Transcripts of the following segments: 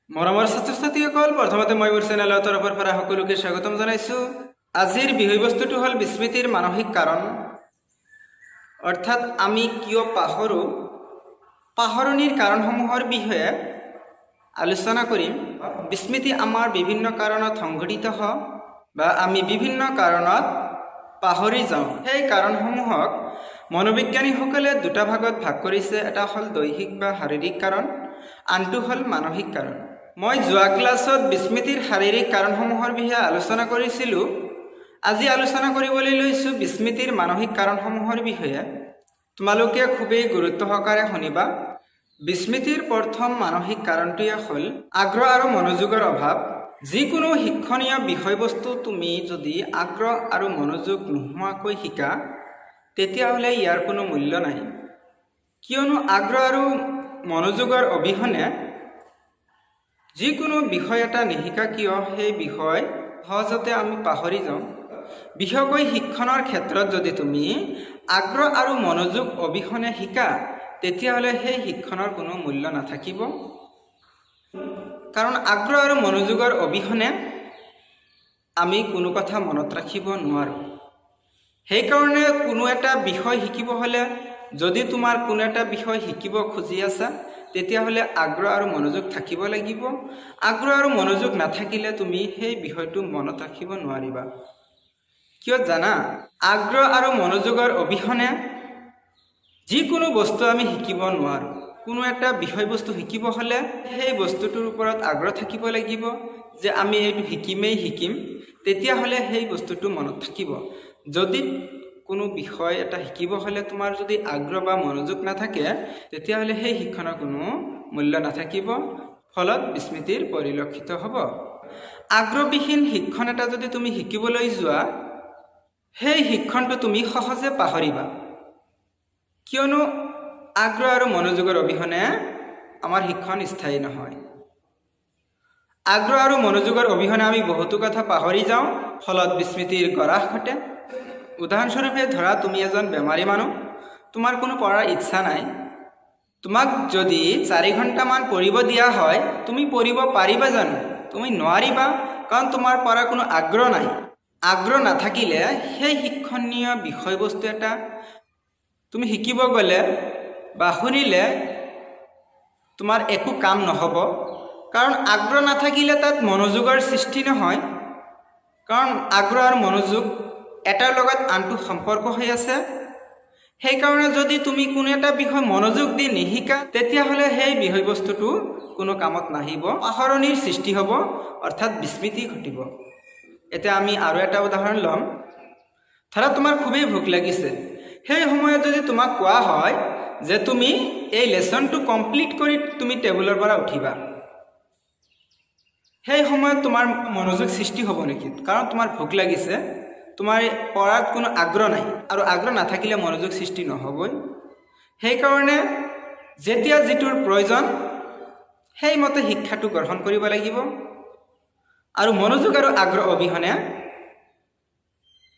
মৰমৰ ছাত্ৰ-ছাত্ৰীসকল, প্ৰথমতে মই মোৰ চেনেলৰ তৰফৰ পৰা সকলোকে স্বাগতম জনাইছোঁ। আজিৰ বিষয়বস্তুটো হ'ল বিস্মৃতিৰ মানসিক কাৰণ, অৰ্থাৎ আমি কিয় পাহৰোঁ, পাহৰণিৰ কাৰণসমূহৰ বিষয়ে আলোচনা কৰিম। বিস্মৃতি আমাৰ বিভিন্ন কাৰণত সংঘটিত হয় বা আমি বিভিন্ন কাৰণত পাহৰি যাওঁ। সেই কাৰণসমূহক মনোবিজ্ঞানীসকলে দুটা ভাগত ভাগ কৰিছে। এটা হ'ল দৈহিক বা শাৰীৰিক কাৰণ, আনটো হ'ল মানসিক কাৰণ। মই যোৱা ক্লাছত বিস্মৃতিৰ শাৰীৰিক কাৰণসমূহৰ বিষয়ে আলোচনা কৰিছিলোঁ। আজি আলোচনা কৰিবলৈ লৈছোঁ বিস্মৃতিৰ মানসিক কাৰণসমূহৰ বিষয়ে। তোমালোকে খুবেই গুৰুত্ব সহকাৰে শুনিবা। বিস্মৃতিৰ প্ৰথম মানসিক কাৰণটোৱে হ'ল আগ্ৰহ আৰু মনোযোগৰ অভাৱ। যিকোনো শিক্ষণীয় বিষয়বস্তু তুমি যদি আগ্ৰহ আৰু মনোযোগ নোহোৱাকৈ শিকা, তেতিয়াহ'লে ইয়াৰ কোনো মূল্য নাই। কিয়নো আগ্ৰহ আৰু মনোযোগৰ অবিহনে যিকোনো বিষয় এটা নিশিকা কিয় সেই বিষয় সহজতে আমি পাহৰি যাওঁ। বিশেষকৈ শিক্ষণৰ ক্ষেত্ৰত যদি তুমি আগ্ৰহ আৰু মনোযোগ অবিহনে শিকা, তেতিয়াহ'লে সেই শিক্ষণৰ কোনো মূল্য নাথাকিব। কাৰণ আগ্ৰহ আৰু মনোযোগৰ অবিহনে আমি কোনো কথা মনত ৰাখিব নোৱাৰোঁ। সেইকাৰণে কোনো এটা বিষয় শিকিব হ'লে, যদি তোমাৰ কোনো এটা বিষয় শিকিব খুজি আছা, তেতিয়াহ'লে আগ্ৰহ আৰু মনোযোগ থাকিব লাগিব। আগ্ৰহ আৰু মনোযোগ নাথাকিলে তুমি সেই বিষয়টো মনত ৰাখিব নোৱাৰিবা। কিয় জানা? আগ্ৰহ আৰু মনোযোগৰ অবিহনে যিকোনো বস্তু আমি শিকিব নোৱাৰোঁ। কোনো এটা বিষয়বস্তু শিকিব হ'লে সেই বস্তুটোৰ ওপৰত আগ্ৰহ থাকিব লাগিব, যে আমি এইটো শিকিম, তেতিয়াহ'লে সেই বস্তুটো মনত থাকিব। যদি কোনো বিষয় এটা শিকিব হ'লে তোমাৰ যদি আগ্ৰহ বা মনোযোগ নাথাকে, তেতিয়াহ'লে সেই শিক্ষণৰ কোনো মূল্য নাথাকিব, ফলত বিস্মৃতিৰ পৰিলক্ষিত হ'ব। আগ্ৰহবিহীন শিক্ষণ এটা যদি তুমি শিকিবলৈ যোৱা, সেই শিক্ষণটো তুমি সহজে পাহৰিবা। কিয়নো আগ্ৰহ আৰু মনোযোগৰ অবিহনে আমাৰ শিক্ষণ স্থায়ী নহয়। আগ্ৰহ আৰু মনোযোগৰ অবিহনে আমি বহুতো কথা পাহৰি যাওঁ, ফলত বিস্মৃতিৰ গৰাহ ঘটে। উদাহৰণস্বৰূপে ধৰা, তুমি এজন বেমাৰী মানুহ, তোমাৰ কোনো পঢ়াৰ ইচ্ছা নাই। তোমাক যদি 4 ঘণ্টামান পঢ়িব দিয়া হয়, তুমি পঢ়িব পাৰিবা জানো? তুমি নোৱাৰিবা, কাৰণ তোমাৰ পঢ়াৰ কোনো আগ্ৰহ নাই। আগ্ৰহ নাথাকিলে সেই শিক্ষণীয় বিষয়বস্তু এটা তুমি শিকিব গ'লে বা শুনিলে তোমাৰ একো কাম নহ'ব। কাৰণ আগ্ৰহ নাথাকিলে তাত মনোযোগৰ সৃষ্টি নহয়। কাৰণ আগ্ৰহ আৰু মনোযোগ এটাৰ লগত আনটো সম্পৰ্ক হৈ আছে। সেইকাৰণে যদি তুমি কোনো এটা বিষয় মনোযোগ দি নিশিকা, তেতিয়াহ'লে সেই বিষয়বস্তুটো কোনো কামত নাহিব, পাহৰণিৰ সৃষ্টি হ'ব, অৰ্থাৎ বিস্মৃতি ঘটিব। এতিয়া আমি আৰু এটা উদাহৰণ ল'ম। ধৰা, তোমাৰ খুবেই ভোক লাগিছে। সেই সময়ত যদি তোমাক কোৱা হয় যে তুমি এই লেচনটো কমপ্লিট কৰি তুমি টেবুলৰ পৰা উঠিবা, সেই সময়ত তোমাৰ মনোযোগ সৃষ্টি হ'ব নেকি? কাৰণ তোমাৰ ভোক লাগিছে, তোমাৰ পঢ়াত কোনো আগ্ৰহ নাই, আৰু আগ্ৰহ নাথাকিলে মনোযোগ সৃষ্টি নহ'বই। সেইকাৰণে যেতিয়া যিটোৰ প্ৰয়োজন, সেইমতে শিক্ষাটো গ্ৰহণ কৰিব লাগিব। আৰু মনোযোগ আৰু আগ্ৰহ অবিহনে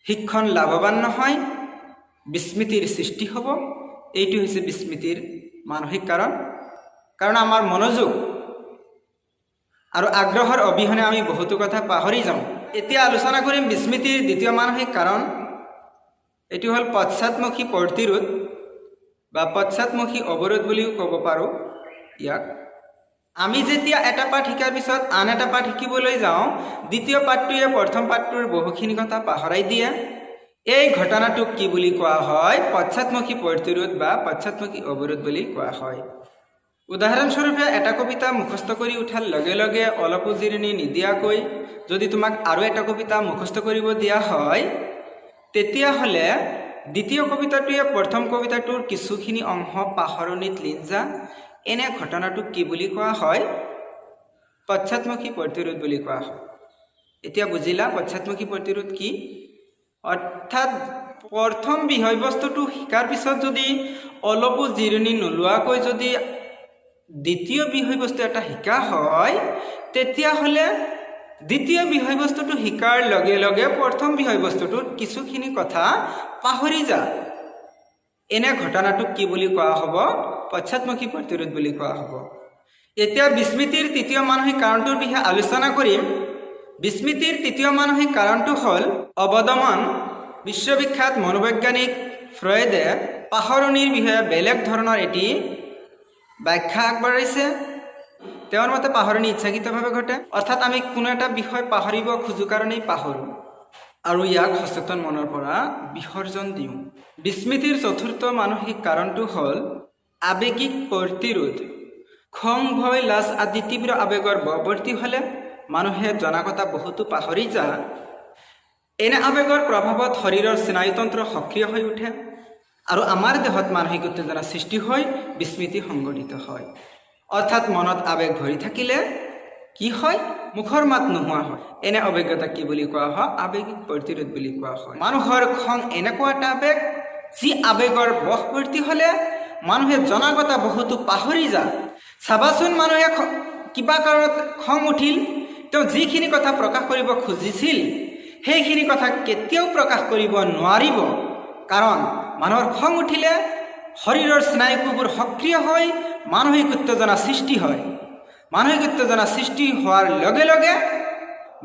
শিক্ষণ লাভৱান নহয়, বিস্মৃতিৰ সৃষ্টি হ'ব। এইটো হৈছে বিস্মৃতিৰ মানসিক কাৰণ। কাৰণ আমাৰ মনোযোগ আৰু আগ্ৰহৰ অবিহনে আমি বহুতো কথা পাহৰি যাওঁ। এতিয়া আলোচনা কৰিম বিস্মৃতিৰ দ্বিতীয় মানসিক কাৰণ। এইটো হ'ল পশ্চাদমুখী প্ৰতিৰোধ বা পশ্চাদমুখী অৱৰোধ বুলিও ক'ব পাৰোঁ ইয়াক। আমি যেতিয়া এটা পাঠ শিকাৰ পিছত আন এটা পাঠ শিকিবলৈ যাওঁ, দ্বিতীয় পাঠটোৱে প্ৰথম পাঠটোৰ বহুখিনি কথা পাহৰাই দিয়ে। এই ঘটনাটোক কি বুলি কোৱা হয়? পশ্চাদমুখী প্ৰতিৰোধ বা পশ্চাদমুখী অৱৰোধ বুলি কোৱা হয়। উদাহৰণস্বৰূপে, এটা কবিতা মুখস্থ কৰি উঠাৰ লগে লগে অলপো জিৰণি নিদিয়াকৈ যদি তোমাক আৰু এটা কবিতা মুখস্থ কৰিব দিয়া হয়, তেতিয়াহ'লে দ্বিতীয় কবিতাটোৱে প্ৰথম কবিতাটোৰ কিছুখিনি অংশ পাহৰণিত লীন যা। এনে ঘটনাটোক কি বুলি কোৱা হয়? পশ্চাদমুখী প্ৰতিৰোধ বুলি কোৱা হয়। এতিয়া বুজিলা পশ্চাদমুখী প্ৰতিৰোধ কি? অৰ্থাৎ প্ৰথম বিষয়বস্তুটো শিকাৰ পিছত যদি অলপো জিৰণি নোলোৱাকৈ যদি দ্বিতীয় বিষয়বস্তু এটা শিকা হয়, তেতিয়াহ'লে দ্বিতীয় বিষয়বস্তুটো শিকাৰ লগে লগে প্ৰথম বিষয়বস্তুটোত কিছুখিনি কথা পাহৰি যা। এনে ঘটনাটোক কি বুলি কোৱা হ'ব? পশ্চাদমুখী প্ৰতিৰোধ বুলি কোৱা হ'ব। এতিয়া বিস্মৃতিৰ তৃতীয় মানসিক কাৰণটোৰ বিষয়ে আলোচনা কৰিম। বিস্মৃতিৰ তৃতীয় মানসিক কাৰণটো হ'ল অৱদমন। বিশ্ববিখ্যাত মনোবৈজ্ঞানিক ফ্ৰয়েডে পাহৰণিৰ বিষয়ে বেলেগ ধৰণৰ এটি ব্যাখ্যা আগবঢ়াইছে। তেওঁৰ মতে পাহৰণি ইচ্ছাকৃতভাৱে ঘটে, অৰ্থাৎ আমি কোনো এটা বিষয় পাহৰিব খোজো কাৰণেই পাহৰোঁ আৰু ইয়াক সচেতন মনৰ পৰা বিসৰ্জন দিওঁ। বিস্মৃতিৰ চতুৰ্থ মানসিক কাৰণটো হ'ল আৱেগিক প্ৰতিৰোধ। খং, ভয়, লাজ আদি তীব্ৰ আৱেগৰ বশৱৰ্তী হ'লে মানুহে জনা কথা বহুতো পাহৰি যায়। এনে আৱেগৰ প্ৰভাৱত শৰীৰৰ স্নায়ুতন্ত্ৰ সক্ৰিয় হৈ উঠে আৰু আমাৰ দেহত মানসিক উত্তেজনা সৃষ্টি হৈ বিস্মৃতি সংঘটিত হয়। অৰ্থাৎ মনত আৱেগ ভৰি থাকিলে কি হয়? মুখৰ মাত নোহোৱা হয়। এনে অভিজ্ঞতা কি বুলি কোৱা হয়? আৱেগিক প্ৰতিৰোধ বুলি কোৱা হয়। মানুহৰ খং এনেকুৱা এটা আৱেগ যি আৱেগৰ বশৱৰ্তী হ'লে মানুহে জনা কথা বহুতো পাহৰি যায়। চাবাচোন, মানুহে কিবা কাৰণত খং উঠিল, তেওঁ যিখিনি কথা প্ৰকাশ কৰিব খুজিছিল সেইখিনি কথা কেতিয়াও প্ৰকাশ কৰিব নোৱাৰিব। কাৰণ মানুহৰ খং উঠিলে শৰীৰৰ স্নায়ুকোষবোৰ সক্ৰিয় হৈ মানসিক উত্তেজনা সৃষ্টি হয়। মানসিক উত্তেজনা সৃষ্টি হোৱাৰ লগে লগে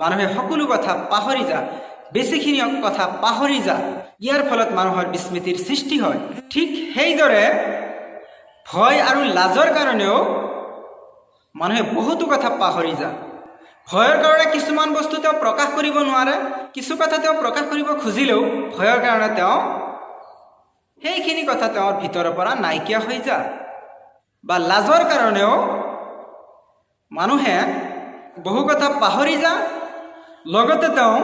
মানুহে সকলো কথা পাহৰি যায়, বেছিখিনি কথা পাহৰি যায়। ইয়াৰ ফলত মানুহৰ বিস্মৃতিৰ সৃষ্টি হয়। ঠিক সেইদৰে ভয় আৰু লাজৰ কাৰণেও মানুহে বহুতো কথা পাহৰি যায়। ভয়ৰ কাৰণে কিছুমান বস্তু তেওঁ প্ৰকাশ কৰিব নোৱাৰে, কিছু কথা তেওঁ প্ৰকাশ কৰিব খুজিলেও ভয়ৰ কাৰণে তেওঁ সেইখিনি কথা তেওঁৰ ভিতৰৰ পৰা নাইকিয়া হৈ যায়। বা লাজৰ কাৰণেও মানুহে বহু কথা পাহৰি যায়, লগতে তেওঁ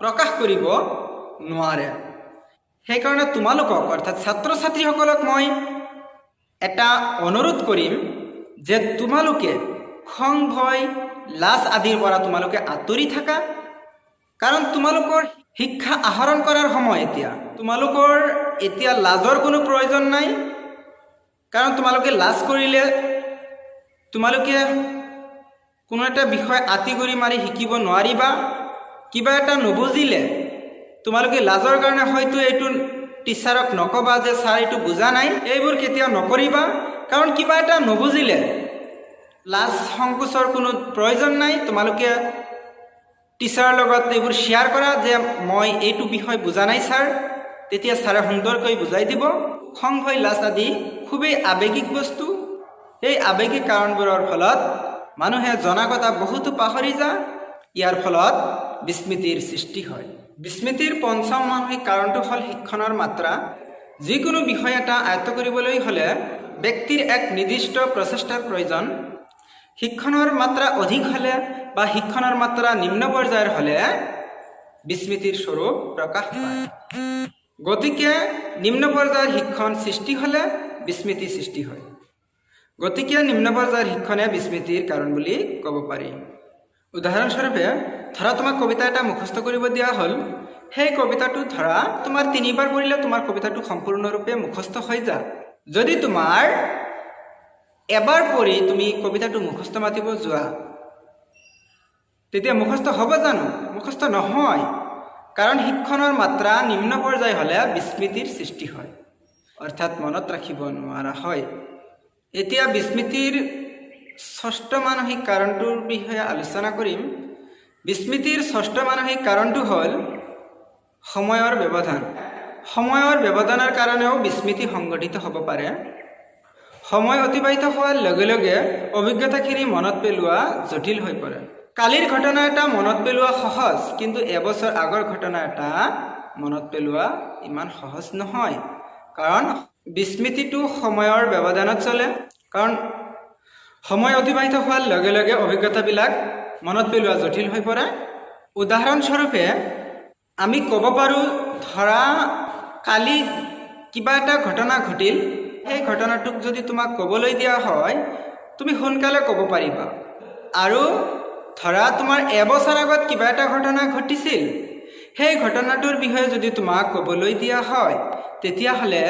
প্ৰকাশ কৰিব নোৱাৰে। সেইকাৰণে তোমালোকক অৰ্থাৎ ছাত্ৰ ছাত্ৰীসকলক মই এটা অনুৰোধ কৰিম যে তোমালোকে খং, ভয়, লাজ আদিৰ পৰা তোমালোকে আঁতৰি থাকা। কাৰণ তোমালোকৰ শিক্ষা আহৰণ কৰাৰ সময় এতিয়া। তোমালোকৰ এতিয়া লাজৰ কোনো প্ৰয়োজন নাই। কাৰণ তোমালোকে লাজ কৰিলে তোমালোকে কোনো এটা বিষয় আঁতিগুৰি মাৰি শিকিব নোৱাৰিবা। কিবা এটা নুবুজিলে তোমালোকে লাজৰ কাৰণে হয়তো এইটো টিচাৰক নকবা যে ছাৰ এইটো বুজা নাই। এইবোৰ কেতিয়াও নকৰিবা। কাৰণ কিবা এটা নুবুজিলে লাজ সংকোচৰ কোনো প্ৰয়োজন নাই। তোমালোকে টিচাৰৰ লগত এইবোৰ শ্বেয়াৰ কৰা যে মই এইটো বিষয় বুজা নাই ছাৰ, তেতিয়া ছাৰে সুন্দৰকৈ বুজাই দিব। খং, ভয়, লাজ আদি খুবেই আৱেগিক বস্তু। এই আৱেগিক কাৰণবোৰৰ ফলত মানুহে জনা কথা বহুতো পাহৰি যায়। ইয়াৰ ফলত বিস্মৃতিৰ সৃষ্টি হয়। বিস্মৃতিৰ পঞ্চম মানসিক কাৰণটো হ'ল শিক্ষণৰ মাত্ৰা। যিকোনো বিষয় এটা আয়ত্ত কৰিবলৈ হ'লে ব্যক্তিৰ এক নিৰ্দিষ্ট প্ৰচেষ্টাৰ প্ৰয়োজন। শিক্ষণৰ মাত্ৰা অধিক হ'লে বা শিক্ষণৰ মাত্ৰা নিম্ন পৰ্যায়ৰ হ'লে বিস্মৃতিৰ স্বৰূপ প্ৰকাশ পায়। গতিকে নিম্ন পৰ্যায়ৰ শিক্ষণ সৃষ্টি হ'লে বিস্মৃতি সৃষ্টি হয়। গতিকে নিম্ন পৰ্যায়ৰ শিক্ষণে বিস্মৃতিৰ কাৰণ বুলি ক'ব পাৰি। উদাহৰণস্বৰূপে ধৰা তোমাক কবিতা এটা মুখস্থ কৰিব দিয়া হ'ল। সেই কবিতাটো ধৰা তোমাৰ 3বাৰ পঢ়িলে তোমাৰ কবিতাটো সম্পূৰ্ণৰূপে মুখস্থ হৈ যায়। যদি তোমাৰ এবাৰ পঢ়ি তুমি কবিতাটো মুখস্থ মাতিব যোৱা, তেতিয়া মুখস্থ হ'ব জানো? মুখস্থ নহয়। কাৰণ শিক্ষণৰ মাত্ৰা নিম্ন পৰ্যায় হ'লে বিস্মৃতিৰ সৃষ্টি হয়, অৰ্থাৎ মনত ৰাখিব নোৱাৰা হয়। এতিয়া বিস্মৃতিৰ ষষ্ঠ মানসিক কাৰণটোৰ বিষয়ে আলোচনা কৰিম। বিস্মৃতিৰ ষষ্ঠ মানসিক কাৰণটো হ'ল সময়ৰ ব্যৱধান। সময়ৰ ব্যৱধানৰ কাৰণেও বিস্মৃতি সংঘটিত হ'ব পাৰে। সময় অতিবাহিত হোৱাৰ লগে লগে অভিজ্ঞতাখিনি মনত পেলোৱা জটিল হৈ পৰে। কালিৰ ঘটনা এটা মনত পেলোৱা সহজ, কিন্তু এবছৰ আগৰ ঘটনা এটা মনত পেলোৱা ইমান সহজ নহয়। কাৰণ বিস্মৃতিটো সময়ৰ ব্যৱধানত চলে। কাৰণ সময় অতিবাহিত হোৱাৰ লগে লগে অভিজ্ঞতাবিলাক মনত পেলোৱা জটিল হৈ পৰে। উদাহৰণস্বৰূপে আমি ক'ব পাৰোঁ, ধৰা কালি কিবা এটা ঘটনা ঘটিল। সেই ঘটনাটোক যদি তোমাক ক'বলৈ দিয়া হয় তুমি সোনকালে ক'ব পাৰিবা। আৰু ধৰা তোমাৰ এবছৰ আগত কিবা এটা ঘটনা ঘটিছিল, সেই ঘটনাটোৰ বিষয়ে যদি তোমাক ক'বলৈ দিয়া হয় তেতিয়াহ'লে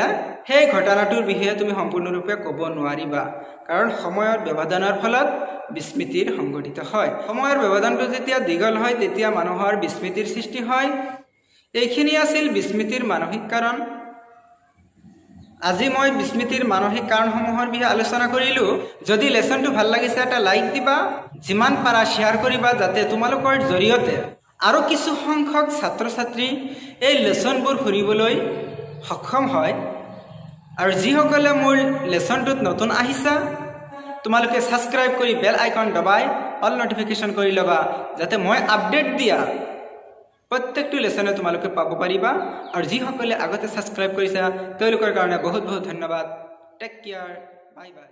সেই ঘটনাটোৰ বিষয়ে তুমি সম্পূৰ্ণৰূপে ক'ব নোৱাৰিবা। কাৰণ সময়ৰ ব্যৱধানৰ ফলত বিস্মৃতিৰ সংঘটিত হয়। সময়ৰ ব্যৱধানটো যেতিয়া দীঘল হয় তেতিয়া মানুহৰ বিস্মৃতিৰ সৃষ্টি হয়। এইখিনি আছিল বিস্মৃতিৰ মানসিক কাৰণ। আজি মই বিস্মৃতিৰ মানসিক কাৰণসমূহৰ বিষয়ে আলোচনা কৰিলোঁ। যদি লেচনটো ভাল লাগিছে এটা লাইক দিবা, যিমান পাৰা শ্বেয়াৰ কৰিবা, যাতে তোমালোকৰ জৰিয়তে আৰু কিছু সংখ্যক ছাত্ৰ ছাত্ৰী এই লেচনবোৰ শুনিবলৈ সক্ষম হয়। আৰু যিসকলে মোৰ লেচনটোত নতুন আহিছা তোমালোকে ছাবস্ক্ৰাইব কৰি বেল আইকন দবাই অল নটিফিকেশ্যন কৰি ল'বা, যাতে মই আপডেট দিয়া প্ৰত্যেকটো লেচনে তোমালোকে পাব পাৰিবা। আৰু যিসকলে আগতে ছাবস্ক্ৰাইব কৰিছা তেওঁলোকৰ কাৰণে বহুত বহুত ধন্যবাদ। টেক কেয়াৰ, বাই বাই।